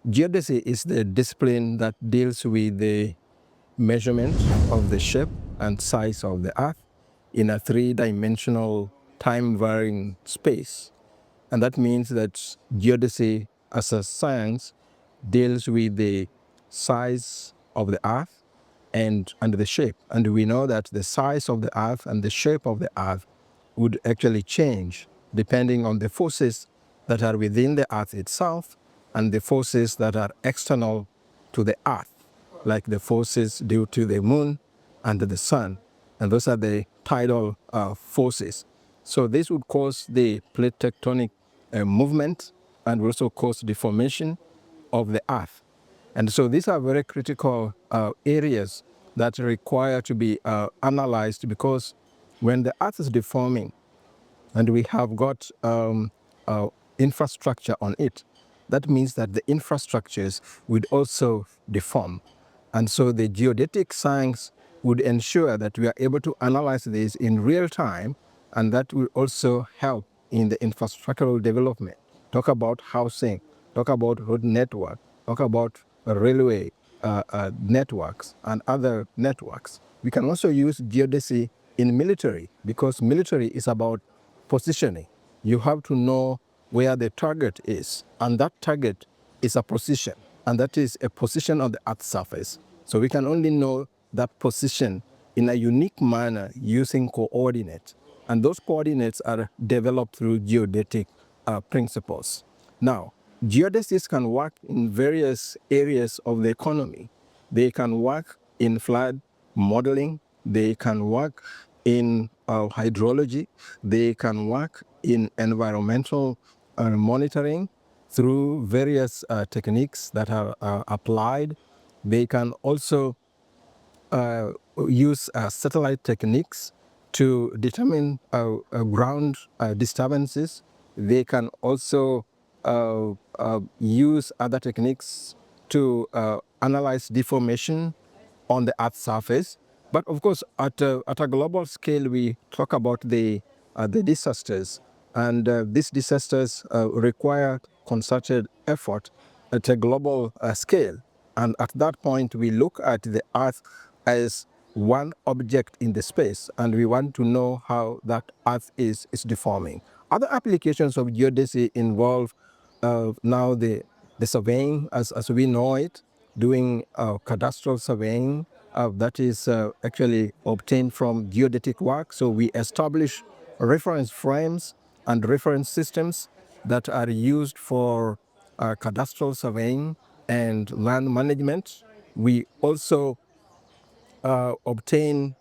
Geodesy is the discipline that deals with the measurement of the shape and size of the Earth in a three-dimensional time-varying space. And that means that geodesy as a science deals with the size of the Earth and the shape. And we know that the size of the Earth and the shape of the Earth would actually change depending on the forces that are within the Earth itself and the forces that are external to the Earth, like the forces due to the moon and the sun. And those are the tidal forces. So this would cause the plate tectonic movement and also cause deformation of the Earth. And so these are very critical areas that require to be analyzed, because when the Earth is deforming and we have got infrastructure on it, that means that the infrastructures would also deform. And so the geodetic science would ensure that we are able to analyze this in real time, and that will also help in the infrastructural development. Talk about housing, talk about road network, talk about railway networks and other networks. We can also use geodesy in military, because military is about positioning. You have to know where the target is, and that target is a position, and that is a position on the Earth's surface. So we can only know that position in a unique manner using coordinates, and those coordinates are developed through geodetic principles. Now, geodesists can work in various areas of the economy. They can work in flood modeling, they can work in hydrology, they can work in environmental monitoring through various techniques that are applied. They can also use satellite techniques to determine ground disturbances. They can also use other techniques to analyze deformation on the Earth's surface. But of course, at a global scale, we talk about the disasters. And these disasters require concerted effort at a global scale. And at that point, we look at the Earth as one object in the space, and we want to know how that Earth is deforming. Other applications of geodesy involve now the surveying as we know it, doing cadastral surveying that is actually obtained from geodetic work. So we establish reference frames and reference systems that are used for cadastral surveying and land management. We also obtain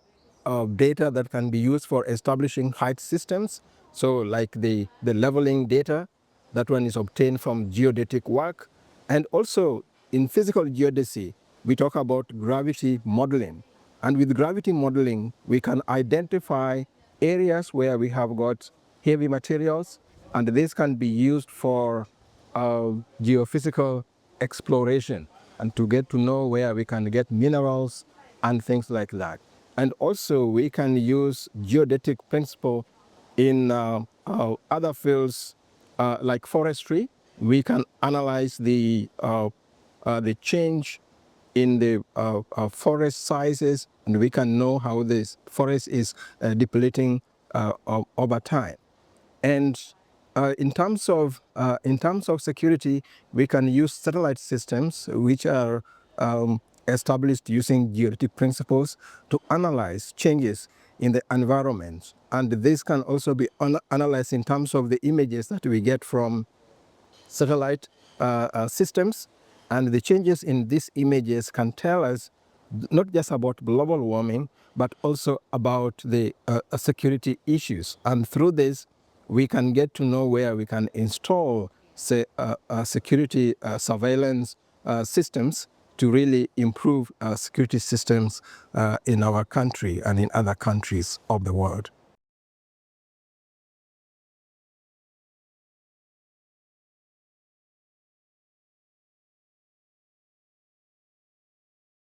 data that can be used for establishing height systems. So like the leveling data, that one is obtained from geodetic work. And also in physical geodesy, we talk about gravity modeling. And with gravity modeling, we can identify areas where we have got heavy materials, and this can be used for geophysical exploration and to get to know where we can get minerals and things like that. And also we can use geodetic principle in other fields like forestry. We can analyze the change in the forest sizes, and we can know how this forest is depleting over time. And in terms of security, we can use satellite systems which are established using geodetic principles to analyze changes in the environment. And this can also be analyzed in terms of the images that we get from satellite systems. And the changes in these images can tell us not just about global warming, but also about the security issues. And through this, we can get to know where we can install, say, security surveillance systems to really improve security systems in our country and in other countries of the world.